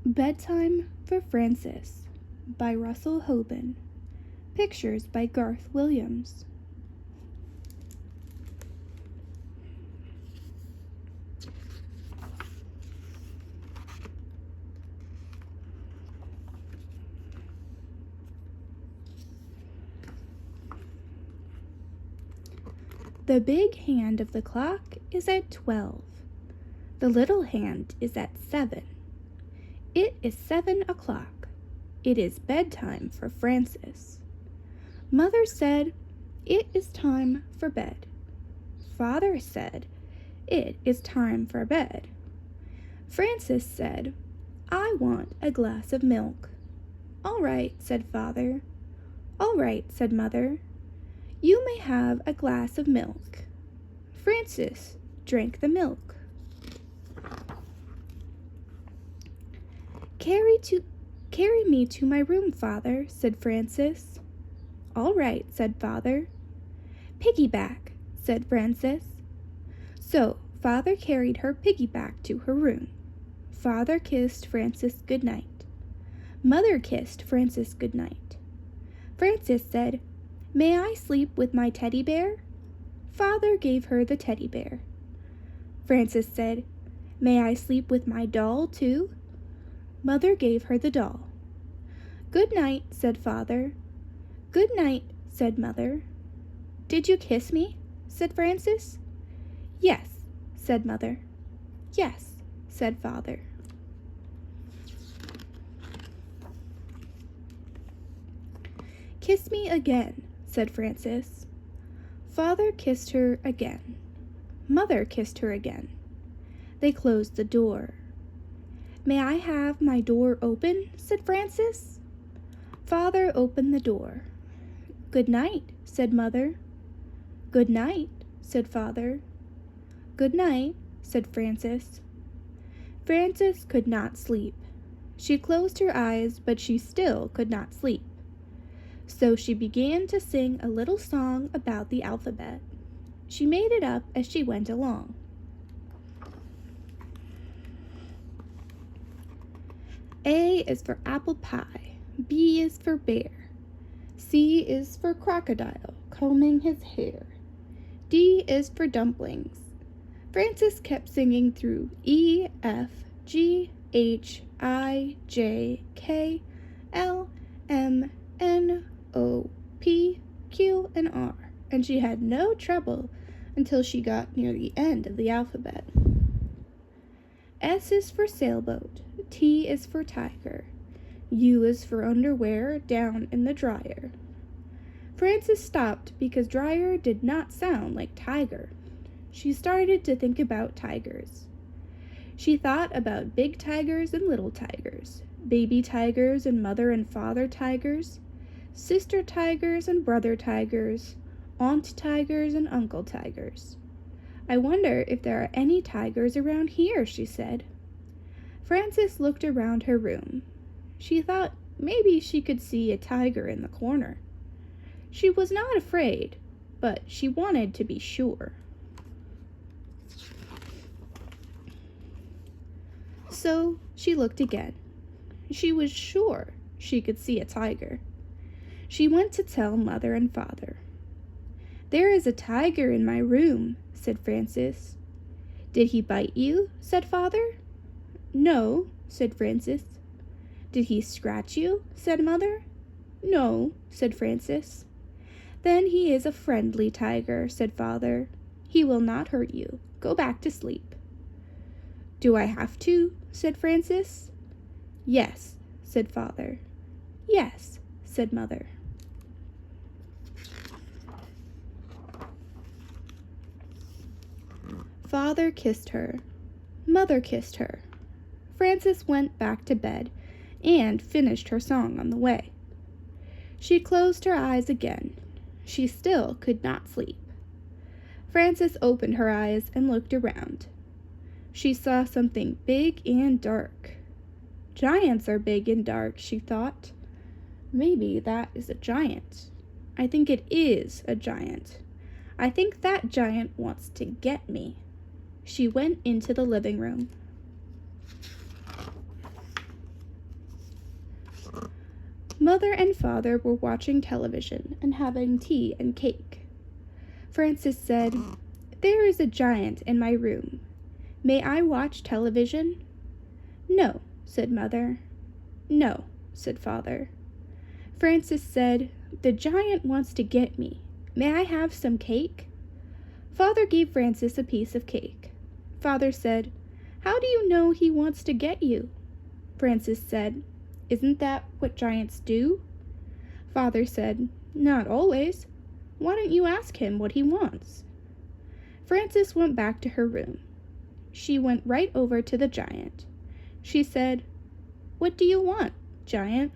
Bedtime for Frances by Russell Hoban. Pictures by Garth Williams. The big hand of the clock is at 12. The little hand is at 7. It is 7 o'clock. It is bedtime for Frances. Mother said, "It is time for bed." Father said, "It is time for bed." Frances said, "I want a glass of milk." "All right," said Father. "All right," said Mother. "You may have a glass of milk." Frances drank the milk. Carry me to my room, Father," said Frances. "All right," said Father. "Piggyback," said Frances. So Father carried her piggyback to her room. Father kissed Frances good night. Mother kissed Frances good night. Frances said, "May I sleep with my teddy bear?" Father gave her the teddy bear. Frances said, "May I sleep with my doll too?" Mother gave her the doll. "Good night," said Father. "Good night," said Mother. "Did you kiss me?" said Frances. "Yes," said Mother. "Yes," said Father. "Kiss me again," said Frances. Father kissed her again. Mother kissed her again. They closed the door. "May I have my door open?" said Frances. Father opened the door. "Good night," said Mother. "Good night," said Father. "Good night," said Frances. Frances could not sleep. She closed her eyes, but she still could not sleep. So she began to sing a little song about the alphabet. She made it up as she went along. A is for apple pie, B is for bear, C is for crocodile combing his hair, D is for dumplings. Frances kept singing through E, F, G, H, I, J, K, L, M, N, O, P, Q, and R, and she had no trouble until she got near the end of the alphabet. S is for sailboat, T is for tiger, U is for underwear down in the dryer. Frances stopped because dryer did not sound like tiger. She started to think about tigers. She thought about big tigers and little tigers, baby tigers and mother and father tigers, sister tigers and brother tigers, aunt tigers and uncle tigers. "I wonder if there are any tigers around here," she said. Frances looked around her room. She thought maybe she could see a tiger in the corner. She was not afraid, but she wanted to be sure. So she looked again. She was sure she could see a tiger. She went to tell Mother and Father. "There is a tiger in my room," said Frances. "Did he bite you?" said Father. "No," said Frances. "Did he scratch you?" said Mother. "No," said Frances. "Then he is a friendly tiger," said Father. "He will not hurt you. Go back to sleep." "Do I have to?" said Frances. "Yes," said Father. "Yes," said Mother. Father kissed her. Mother kissed her. Frances went back to bed and finished her song on the way. She closed her eyes again. She still could not sleep. Frances opened her eyes and looked around. She saw something big and dark. Giants are big and dark, she thought. Maybe that is a giant. I think it is a giant. I think that giant wants to get me. She went into the living room. Mother and Father were watching television and having tea and cake. Frances said, "There is a giant in my room. May I watch television?" "No," said Mother. "No," said Father. Frances said, "The giant wants to get me. May I have some cake?" Father gave Frances a piece of cake. Father said, "How do you know he wants to get you?" Frances said, "Isn't that what giants do?" Father said, "Not always. Why don't you ask him what he wants?" Frances went back to her room. She went right over to the giant. She said, "What do you want, giant?"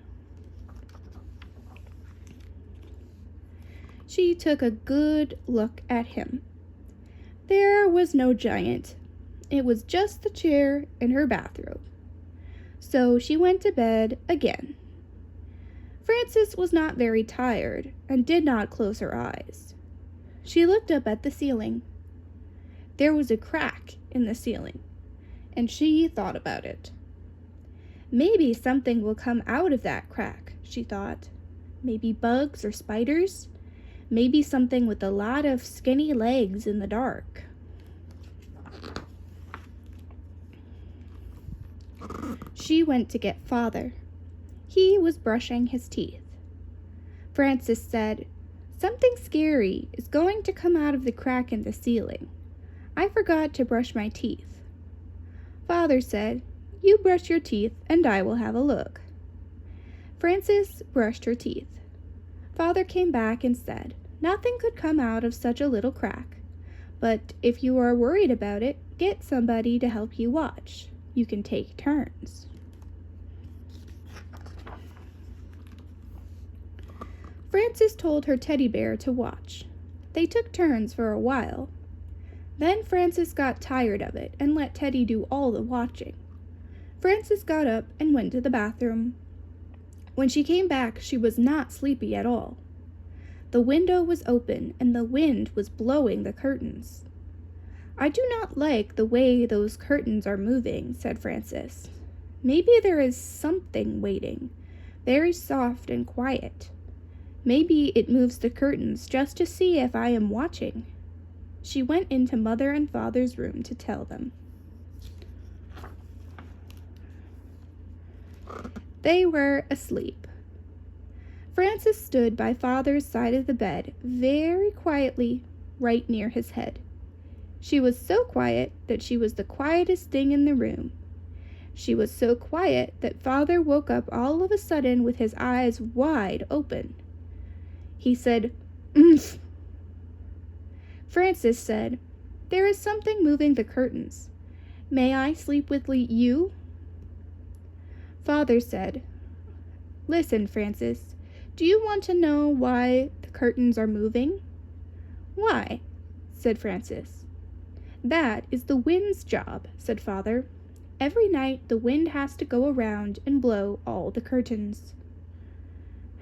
She took a good look at him. There was no giant. It was just the chair and her bathrobe. So she went to bed again. Frances was not very tired and did not close her eyes. She looked up at the ceiling. There was a crack in the ceiling, and she thought about it. Maybe something will come out of that crack, she thought. Maybe bugs or spiders. Maybe something with a lot of skinny legs in the dark. She went to get Father. He was brushing his teeth. Frances said, "Something scary is going to come out of the crack in the ceiling. I forgot to brush my teeth." Father said, "You brush your teeth and I will have a look." Frances brushed her teeth. Father came back and said, "Nothing could come out of such a little crack. But if you are worried about it, get somebody to help you watch. You can take turns." Frances told her teddy bear to watch. They took turns for a while. Then Frances got tired of it and let Teddy do all the watching. Frances got up and went to the bathroom. When she came back, she was not sleepy at all. The window was open and the wind was blowing the curtains. "I do not like the way those curtains are moving," said Frances. "Maybe there is something waiting, very soft and quiet. Maybe it moves the curtains just to see if I am watching." She went into Mother and Father's room to tell them. They were asleep. Frances stood by Father's side of the bed very quietly, right near his head. She was so quiet that she was the quietest thing in the room. She was so quiet that Father woke up all of a sudden with his eyes wide open. He said, "Umph." Frances said, "There is something moving the curtains. May I sleep with you?" Father said, "Listen, Frances, do you want to know why the curtains are moving?" "Why?" said Frances. "That is the wind's job," said Father. "Every night the wind has to go around and blow all the curtains."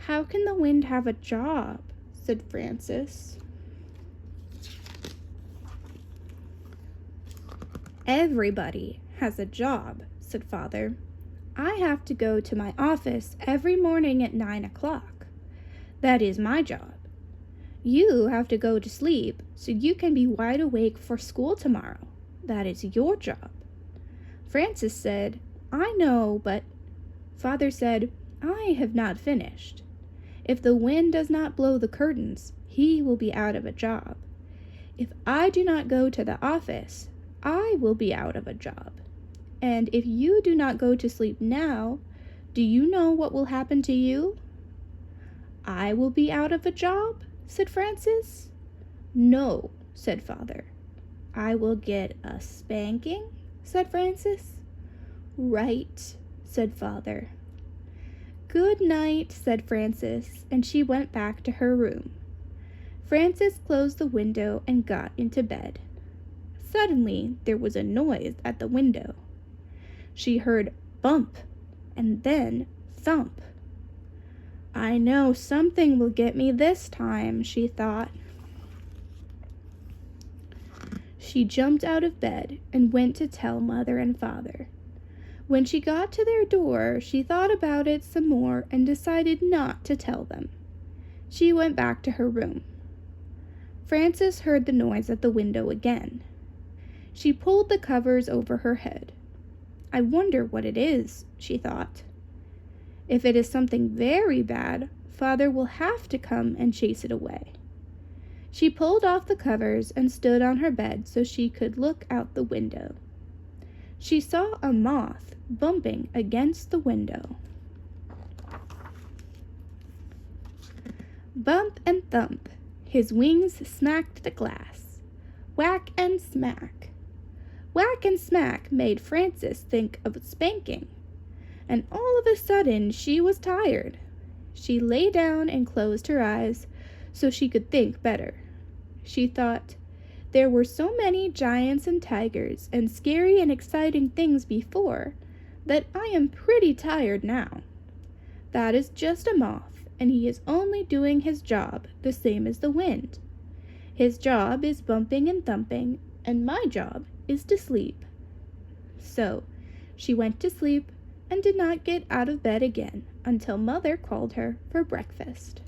"How can the wind have a job?" said Frances. "Everybody has a job," said Father. "I have to go to my office every morning at 9 o'clock. That is my job. You have to go to sleep so you can be wide awake for school tomorrow. That is your job." Frances said, "I know, but..." Father said, "I have not finished. If the wind does not blow the curtains, he will be out of a job. If I do not go to the office, I will be out of a job. And if you do not go to sleep now, do you know what will happen to you?" "I will be out of a job?" said Frances. "No," said Father. "I will get a spanking?" said Frances. "Right," said Father. "Good night," said Frances, and she went back to her room. Frances closed the window and got into bed. Suddenly, there was a noise at the window. She heard bump and then thump. "I know something will get me this time," she thought. She jumped out of bed and went to tell Mother and Father. When she got to their door, she thought about it some more and decided not to tell them. She went back to her room. Frances heard the noise at the window again. She pulled the covers over her head. I wonder what it is, she thought. If it is something very bad, Father will have to come and chase it away. She pulled off the covers and stood on her bed so she could look out the window. She saw a moth bumping against the window. Bump and thump, his wings smacked the glass. Whack and smack. Whack and smack made Frances think of spanking, and all of a sudden she was tired. She lay down and closed her eyes so she could think better. She thought, there were so many giants and tigers and scary and exciting things before that I am pretty tired now. That is just a moth, and he is only doing his job, the same as the wind. His job is bumping and thumping, and my job is to sleep. So she went to sleep and did not get out of bed again until Mother called her for breakfast.